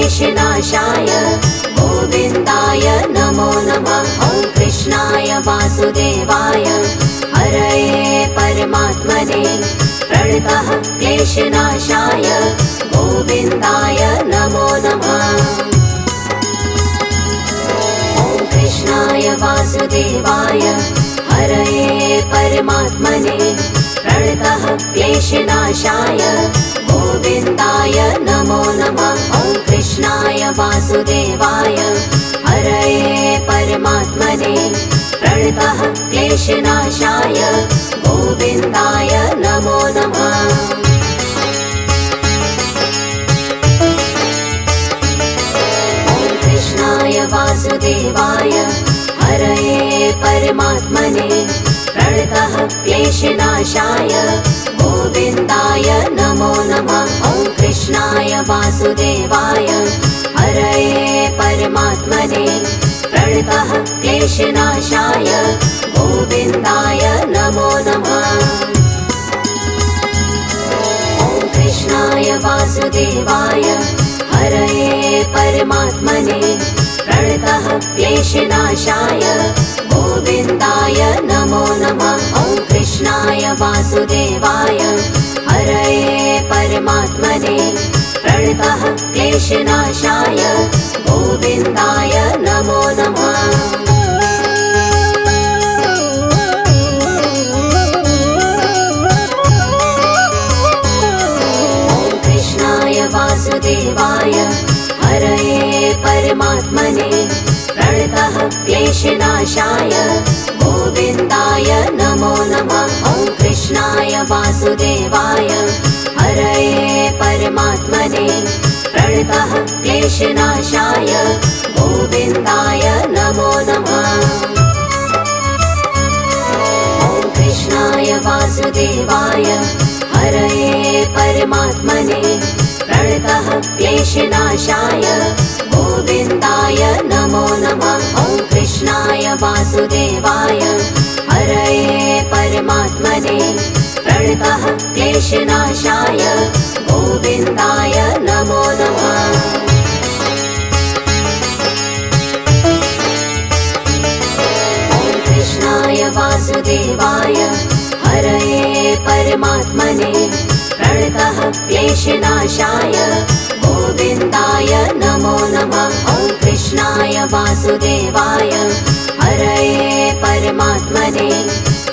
क्लेशनाशाय गोविन्दाय नमो नमः। ॐ कृष्णाय वासुदेवाय हरये परमात्मने प्रणतः क्लेशनाशाय गोविन्दाय नमो नमः। ॐ कृष्णाय वासुदेवाय हरये परमात्मने प्रणतः क्लेशनाशाय गोविन्दाय नमो नमः। ॐ कृष्णाय वासुदेवाय हरये परमात्मने प्रणतः क्लेशनाशाय गोविन्दाय नमो नमः। ॐ कृष्णाय वासुदेवाय हरये परमात्मने प्रणतः क्लेशनाशाय गोविन्दाय नमो नमः। ॐ कृष्णाय वासुदेवाय हरये परमात्मने प्रणतः क्लेशनाशाय गोविन्दाय नमो नमः। ॐ कृष्णाय वासुदेवाय हरये परमात्मने प्रणतः क्लेशनाशाय गोविन्दाय नमो नमः। ॐ कृष्णाय वासुदेवाय हरये परमात्मने प्रणतः क्लेशनाशाय गोविन्दाय नमो नमः। ॐ कृष्णाय वासुदेवाय हरये परमात्मने प्रणतः क्लेशनाशाय गोविन्दाय नमो नमः। ॐ कृष्णाय वासुदेवाय हरये परमात्मने प्रणतः क्लेशनाशाय गोविन्दाय नमो नमः। ॐ कृष्णाय वासुदेवाय हरये परमात्मने प्रणतः क्लेशनाशाय गोविन्दाय नमो नमः। ॐ कृष्णाय वासुदेवाय हरये परमात्मने प्रणतः क्लेशनाशाय गोविन्दाय नमो नमः। ॐ कृष्णाय वासुदेवाय हरये परमात्मने प्रणतः क्लेशनाशाय गोविन्दाय नमो नमः। ॐ कृष्णाय वासुदेवाय हरये परमात्मने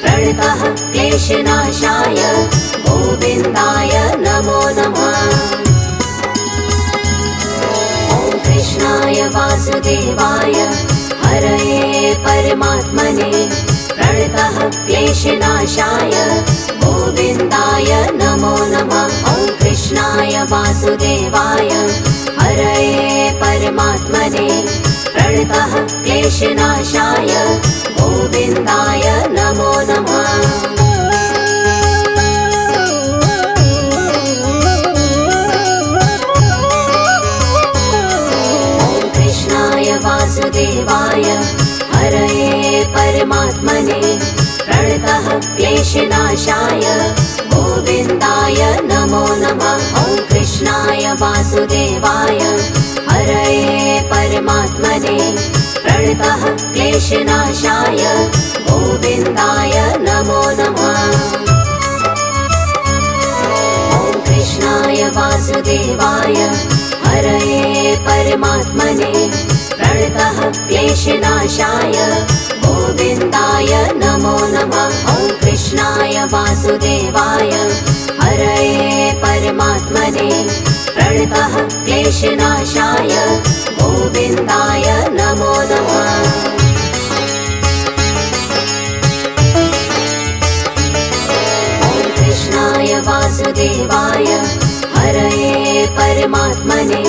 प्रणतः क्लेशनाशाय गोविन्दाय नमो नमः। ॐ कृष्णाय वासुदेवाय हरये परमात्मने प्रणतः क्लेशनाशाय गोविन्दाय नमो नमः। ॐ कृष्णाय वासुदेवाय हरये परमात्मने प्रणतः क्लेशनाशाय गोविन्दाय नमो नमः। ॐ कृष्णाय वासुदेवाय हरये परमात्मने प्रणतः क्लेशनाशाय गोविन्दाय नमो नमः। ॐ कृष्णाय वासुदेवाय हरये परमात्मने प्रणतः क्लेशनाशाय गोविन्दाय नमो नमः। ॐ कृष्णाय वासुदेवाय हरये परमात्मने प्रणतः क्लेशनाशाय गोविन्दाय नमो नमः। ॐ कृष्णाय वासुदेवाय हरये परमात्मने प्रणतः क्लेशनाशाय गोविन्दाय नमो नमः। ॐ कृष्णाय वासुदेवाय हरये परमात्मने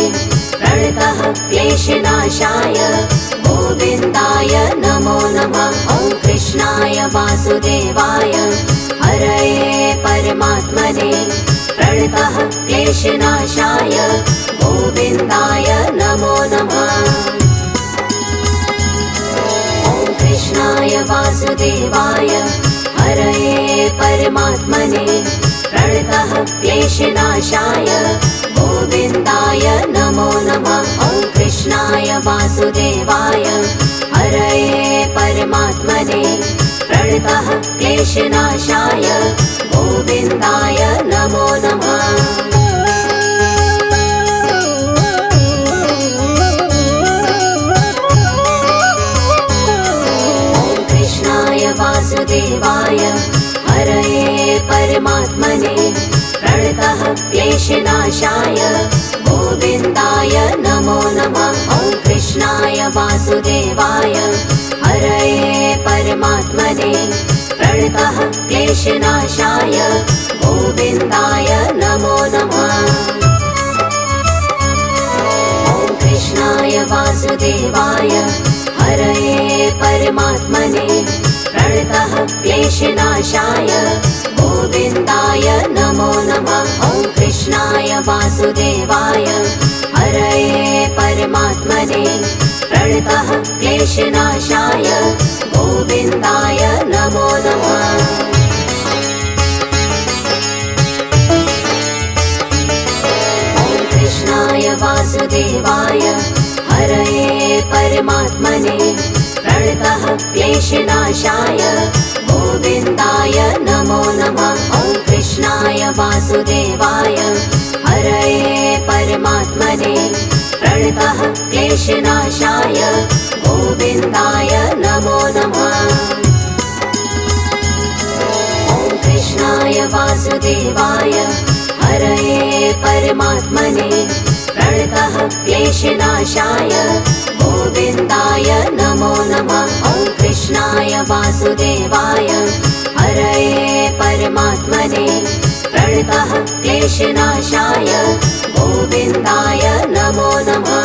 प्रणतः क्लेशनाशाय गोविन्दाय नमो नमः। ॐ कृष्णाय वासुदेवाय हरये परमात्मने प्रणतः क्लेशनाशाय गोविन्दाय नमो नमः। ॐ कृष्णाय वासुदेवाय हरये परमात्मने प्रणतः क्लेशनाशाय गोविन्दाय नमो नमः। वासुदेवाय हरये परमात्मने प्रणतः क्लेशनाशाय गोविन्दाय नमो नमः। वासुदेवाय हरये परमात्मने प्रणतः क्लेशनाशाय गोविन्दाय नमो नमः। ॐ कृष्णाय वासुदेवाय हरये परमात्मने प्रणतः क्लेशनाशाय गोविन्दाय नमो नमः। ॐ कृष्णाय वासुदेवाय हरये परमात्मने प्रणतः क्लेशनाशाय गोविन्दाय नमो नमः। ॐ कृष्णाय वासुदेवाय हरये परमात्मने प्रणतः क्लेशनाशाय गोविन्दाय नमो नमः। ॐ कृष्णाय वासुदेवाय हरये परमात्मने प्रणतः क्लेशनाशाय गोविन्दाय नमो नमः। ॐ कृष्णाय वासुदेवाय हरये परमात्मने प्रणतः क्लेशनाशाय गोविन्दाय नमो नमः। ॐ कृष्णाय वासुदेवाय हरये परमात्मने प्रणतः क्लेशनाशाय गोविन्दाय नमो नमः। ॐ कृष्णाय वासुदेवाय हरये परमात्मने प्रणतः क्लेशनाशाय गोविन्दाय नमो नमः।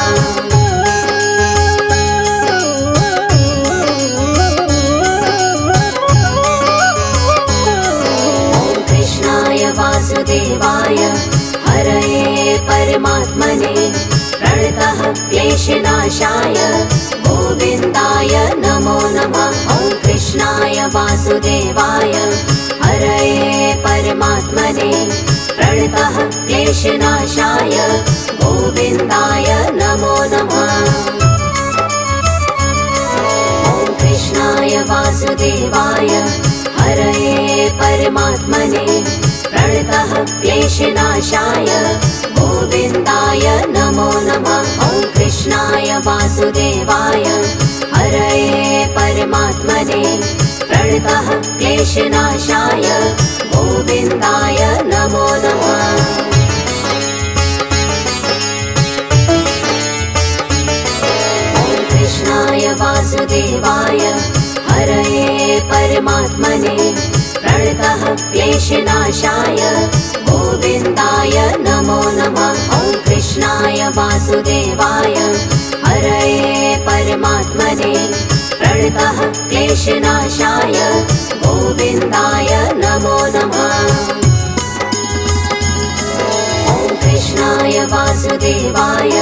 ॐ कृष्णाय वासुदेवाय हरये परमात्मने प्रणतः क्लेशनाशाय गोविन्दाय नमो नमः। ॐ कृष्णाय वासुदेवाय हरये परमात्मने प्रणतः क्लेशनाशाय गोविन्दाय नमो नमः। ॐ कृष्णाय वासुदेवाय हरये परमात्मने प्रणतः क्लेशनाशाय गोविन्दाय नमो नमः। ॐ कृष्णाय वासुदेवाय हरये परमात्मने प्रणतः क्लेशनाशाय गोविन्दाय नमो नमः। ॐ कृष्णाय वासुदेवाय हरये परमात्मने प्रणतः क्लेशनाशाय गोविन्दाय नमो नमः। ॐ कृष्णाय वासुदेवाय हरये परमात्मने प्रणतः क्लेशनाशाय गोविन्दाय नमो नमः। ॐ कृष्णाय वासुदेवाय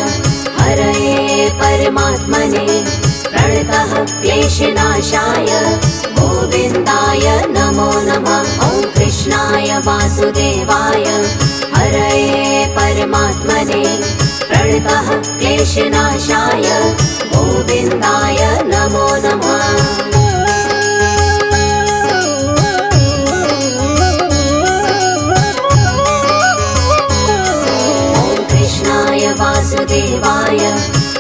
हरये परमात्मने प्रणतः क्लेशनाशाय गोविन्दाय नमो नमः। ॐ कृष्णाय वासुदेवाय हरये परमात्मने प्रणतः क्लेशनाशाय गोविन्दाय नमो नमः। ॐ कृष्णाय वासुदेवाय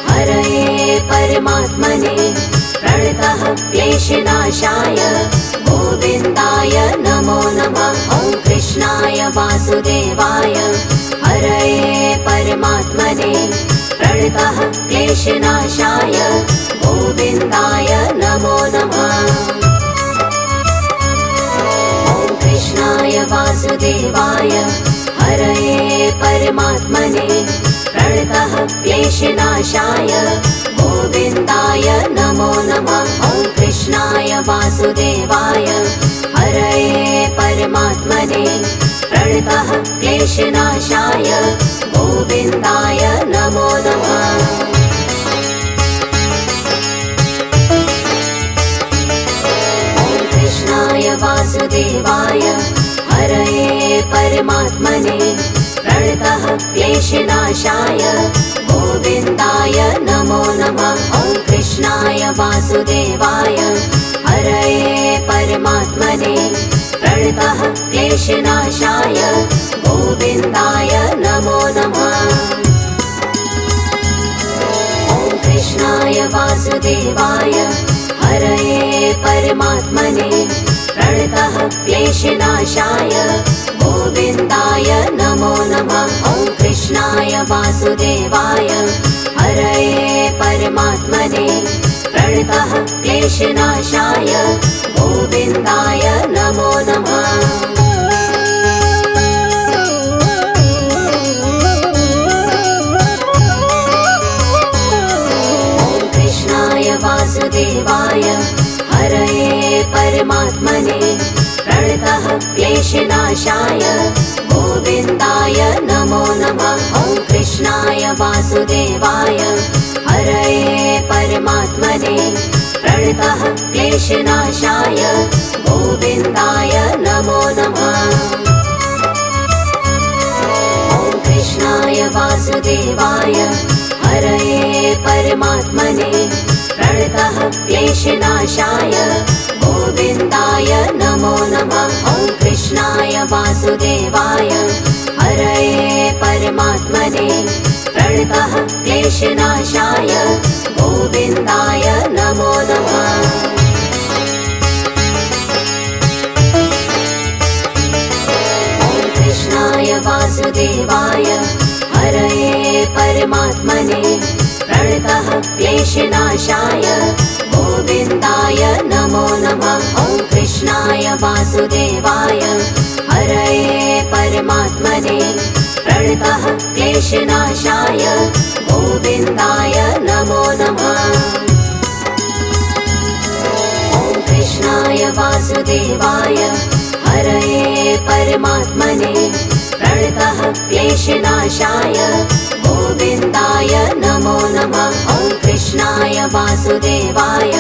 हरये परमात्मने प्रणतः क्लेशनाशाय गोविन्दाय नमो नमः। ॐ कृष्णाय वासुदेवाय हरये परमात्मने प्रणतः क्लेशनाशाय गोविन्दाय नमो नमः। ॐ कृष्णाय वासुदेवाय हरये परमात्मने प्रणतः क्लेशनाशाय गोविन्दाय नमो नमः। ॐ कृष्णाय वासुदेवाय हरये परमात्मने प्रणतः क्लेशनाशाय गोविन्दाय नमो नमः। ॐ कृष्णाय वासुदेवाय हरये परमात्मने प्रणतः क्लेशनाशाय गोविन्दाय नमो नमः। वासुदेवाय हरये परमात्मने प्रणतः क्लेशनाशाय गोविन्दाय नमो नमः। ॐ कृष्णाय वासुदेवाय हरये परमात्मने प्रणतः क्लेशनाशाय गोविन्दाय नमो नमः। ॐ कृष्णाय वासुदेवाय हरये परमात्मने प्रणतः क्लेशनाशाय गोविन्दाय नमो नमः। ॐ कृष्णाय वासुदेवाय हरये परमात्मने प्रणतः क्लेशनाशाय गोविन्दाय नमो नमः। ॐ कृष्णाय वासुदेवाय हरये परमात्मने प्रणतः क्लेशनाशाय गोविन्दाय नमो नमः। ॐ कृष्णाय वासुदेवाय हरये परमात्मने प्रणतः क्लेशनाशाय गोविन्दाय नमो नमः। ॐ कृष्णाय वासुदेवाय हरये परमात्मने प्रणतः क्लेशनाशाय गोविन्दाय नमो नमः। ॐ कृष्णाय वासुदेवाय हरये परमात्मने प्रणतः क्लेशनाशाय गोविन्दाय नमो नमः। ॐ कृष्णाय वासुदेवाय हरये परमात्मने प्रणतः क्लेशनाशाय गोविन्दाय नमो नमः। ॐ कृष्णाय वासुदेवाय हरये परमात्मने प्रणतः क्लेशनाशाय गोविन्दाय नमो नमः। ॐ कृष्णाय वासुदेवाय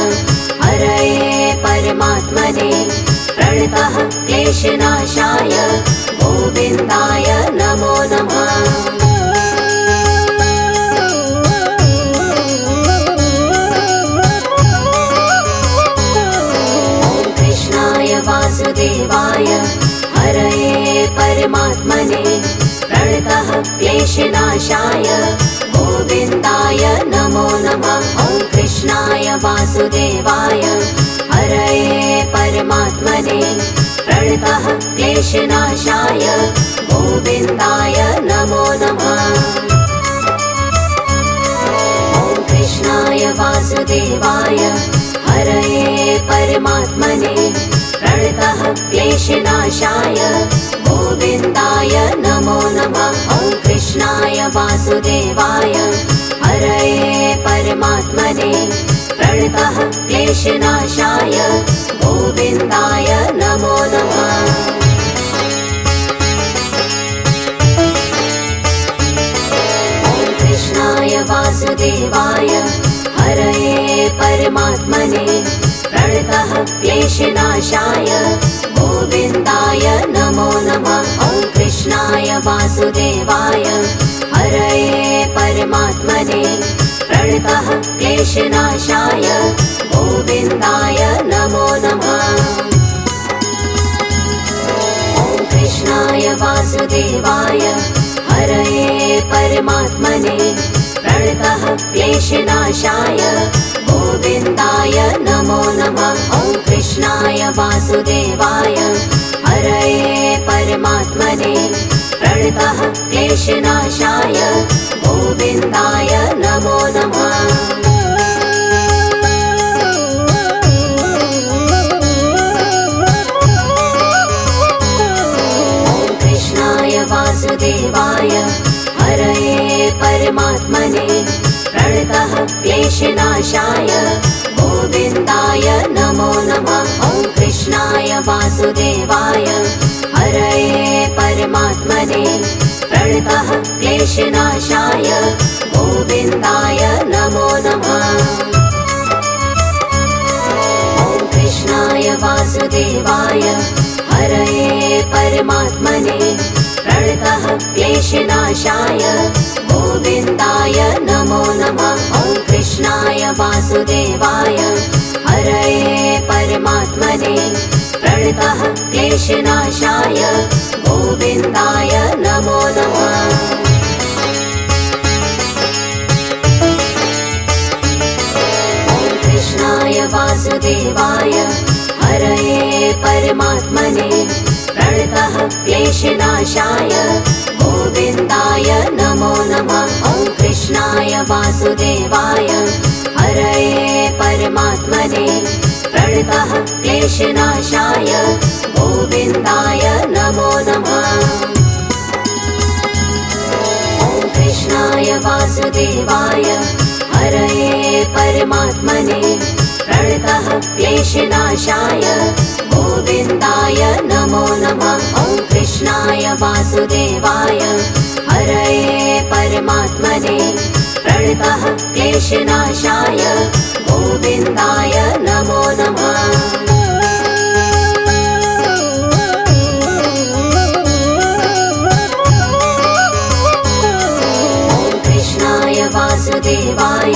हरये परमात्मने प्रणतः क्लेशनाशाय गोविन्दाय नमो नमः। ॐ कृष्णाय वासुदेवाय हरये परमात्मने प्रणतः क्लेशनाशाय गोविन्दाय नमो नमः। ॐ कृष्णाय वासुदेवाय हरये परमात्मने प्रणतः क्लेशनाशाय गोविन्दाय नमो नमः। ॐ कृष्णाय वासुदेवाय हरये परमात्मने प्रणतः क्लेशनाशाय गोविन्दाय नमो नमः। ॐ कृष्णाय वासुदेवाय हरये परमात्मने प्रणतः क्लेशनाशाय गोविन्दाय नमो नमः। ॐ कृष्णाय वासुदेवाय हरये परमात्मने प्रणतः क्लेशनाशाय गोविन्दाय नमो नमः। ॐ कृष्णाय वासुदेवाय हरये परमात्मने प्रणतः क्लेशनाशाय गोविन्दाय नमो नमः। ॐ कृष्णाय वासुदेवाय हरये परमात्मने प्रणतः क्लेशनाशाय गोविन्दाय नमो नमः। ॐ कृष्णाय वासुदेवाय हरये परमात्मने प्रणतः क्लेशनाशाय गोविन्दाय नमो नमः। ॐ कृष्णाय वासुदेवाय हरये परमात्मने प्रणतः क्लेशनाशाय गोविन्दाय नमो नमः। ॐ कृष्णाय वासुदेवाय हरये परमात्मने प्रणतः क्लेशनाशाय गोविन्दाय नमो नमः। ॐ कृष्णाय वासुदेवाय हरये परमात्मने प्रणतः क्लेशनाशाय गोविन्दाय नमो नमः। ॐ कृष्णाय वासुदेवाय क्लेशनाशाय गोविन्दाय नमो नमः। कृष्णाय वासुदेवाय हरये परमात्मने प्रणतः क्लेशनाशाय गोविन्दाय नमो नमः। ॐ कृष्णाय वासुदेवाय हरये परमात्मने प्रणतः क्लेशनाशाय गोविन्दाय नमो नमः। ॐ कृष्णाय वासुदेवाय हरये परमात्मने प्रणतः क्लेशनाशाय गोविन्दाय नमो नमः। ॐ कृष्णाय वासुदेवाय हरये परमात्मने प्रणतः क्लेशनाशाय गोविन्दाय नमो नमः। वासुदेवाय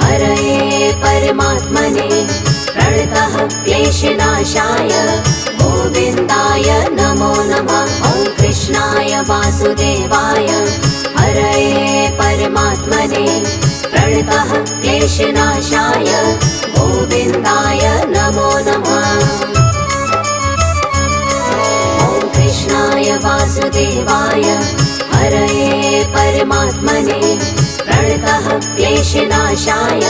हरये परमात्मने प्रणतः क्लेशनाशाय गोविन्दाय नमो नमः। ॐ कृष्णाय वासुदेवाय हरये परमात्मने प्रणतः क्लेशनाशाय गोविन्दाय नमो नमः। ॐ कृष्णाय वासुदेवाय हरये परमात्मने प्रणतः क्लेशनाशाय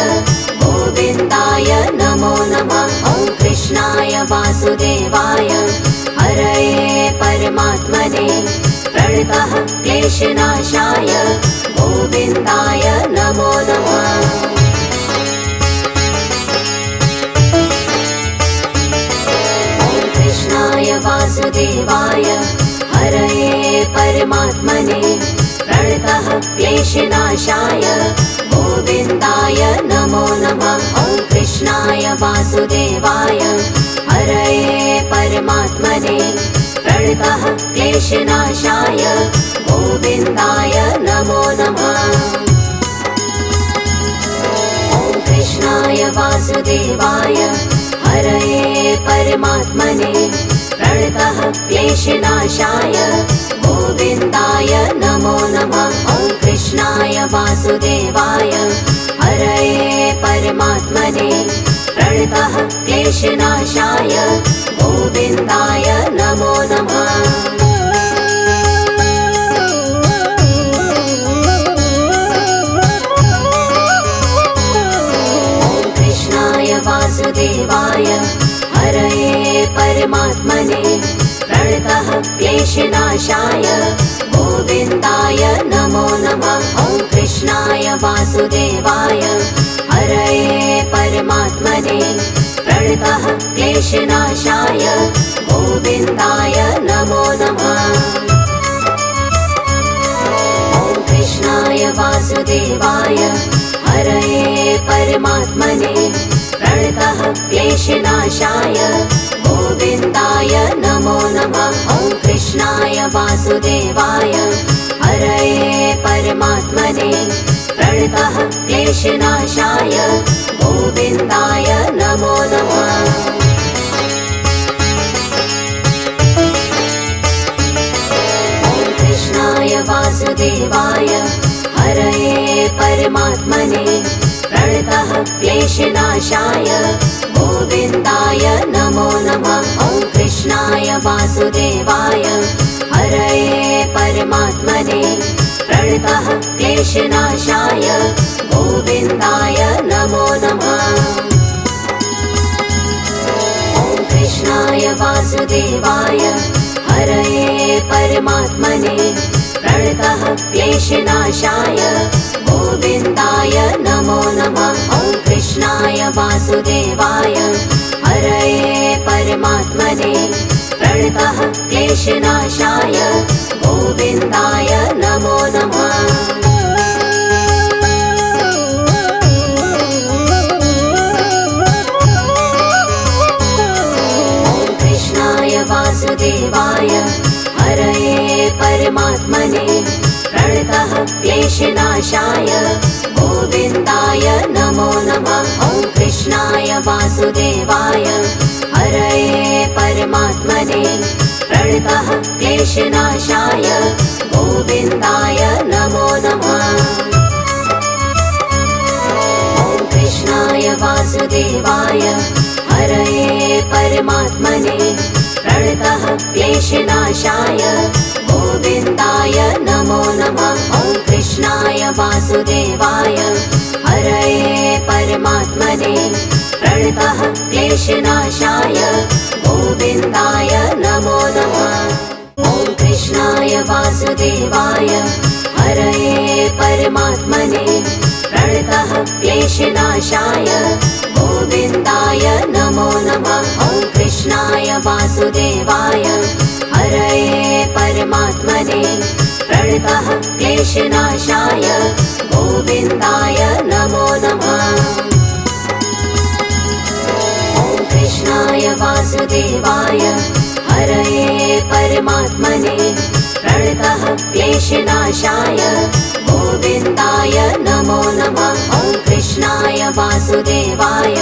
गोविन्दाय नमो नमः। ॐ कृष्णाय वासुदेवाय हरये परमात्मने प्रणतः क्लेशनाशाय गोविन्दाय नमो नमः। ॐ कृष्णाय वासुदेवाय हरये परमात्मने प्रणतः क्लेशनाशाय गोविन्दाय नमो नमः। ॐ कृष्णाय वासुदेवाय हरये परमात्मने प्रणतः क्लेशनाशाय गोविन्दाय नमो नमः। ॐ कृष्णाय वासुदेवाय हरये परमात्मने प्रणतः क्लेशनाशाय गोविन्दाय नमो नमः। ॐ कृष्णाय वासुदेवाय हरये परमात्मने प्रणतः क्लेशनाशाय गोविन्दाय नमो नमः। ॐ कृष्णाय वासुदेवाय हरये परमात्मने प्रणतः क्लेशनाशाय गोविन्दाय नमो नमः। ॐ कृष्णाय वासुदेवाय हरये परमात्मने प्रणतः क्लेशनाशाय गोविन्दाय नमो नमः। ॐ कृष्णाय वासुदेवाय हरये परमात्मने प्रणतः क्लेशनाशाय गोविन्दाय नमो नमः। ॐ कृष्णाय वासुदेवाय हरये परमात्मने प्रणतः क्लेशनाशाय गोविन्दाय नमो नमः। ॐ कृष्णाय वासुदेवाय हरये परमात्मने प्रणतः क्लेशनाशाय गोविन्दाय नमो नमः। ॐ कृष्णाय वासुदेवाय हरये परमात्मने प्रणतः क्लेशनाशाय गोविन्दाय नमो नमः। ॐ कृष्णाय वासुदेवाय हरये परमात्मने प्रणतः क्लेशनाशाय गोविन्दाय नमो नमः। ॐ कृष्णाय वासुदेवाय हरये परमात्मने प्रणतः क्लेशनाशाय गोविन्दाय नमो नमः। वासुदेवाय हरये परमात्मने प्रणतः क्लेशनाशाय गोविन्दाय नमो नमः। ॐ कृष्णाय वासुदेवाय हरये परमात्मने प्रणतः क्लेशनाशाय गोविन्दाय नमो नमः। ॐ कृष्णाय वासुदेवाय हरये परमात्मने प्रणतः क्लेशनाशाय गोविन्दाय नमो नमः। ॐ कृष्णाय वासुदेवाय हरये परमात्मने प्रणतः क्लेशनाशाय गोविन्दाय नमो नमः। ॐ कृष्णाय वासुदेवाय हरये परमात्मने प्रणतः क्लेशनाशाय गोविन्दाय नमो नमः। ॐ कृष्णाय वासुदेवाय हरये परमात्मने प्रणतः क्लेशनाशाय गोविन्दाय नमो नमः। ॐ कृष्णाय वासुदेवाय हरये परमात्मने प्रणतः क्लेशनाशाय गोविन्दाय नमो नमः। ॐ कृष्णाय वासुदेवाय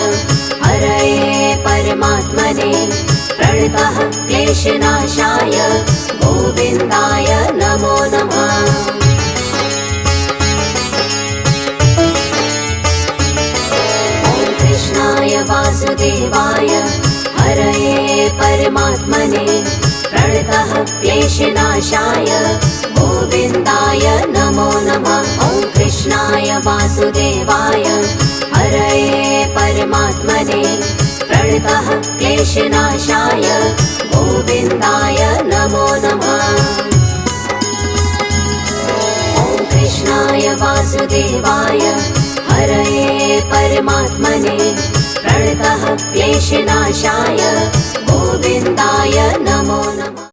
हरये परमात्मने प्रणतः क्लेशनाशाय गोविन्दाय नमो नमः। ॐ कृष्णाय वासुदेवाय हरये परमात्मने प्रणतः क्लेशनाशाय गोविन्दाय नमो नमः। ॐ कृष्णाय वासुदेवाय हरये परमात्मने प्रणतः क्लेशनाशाय गोविन्दाय नमो नमः। ॐ कृष्णाय वासुदेवाय हरये परमात्मने प्रणतः क्लेशनाशाय गोविन्दाय नमो नमः।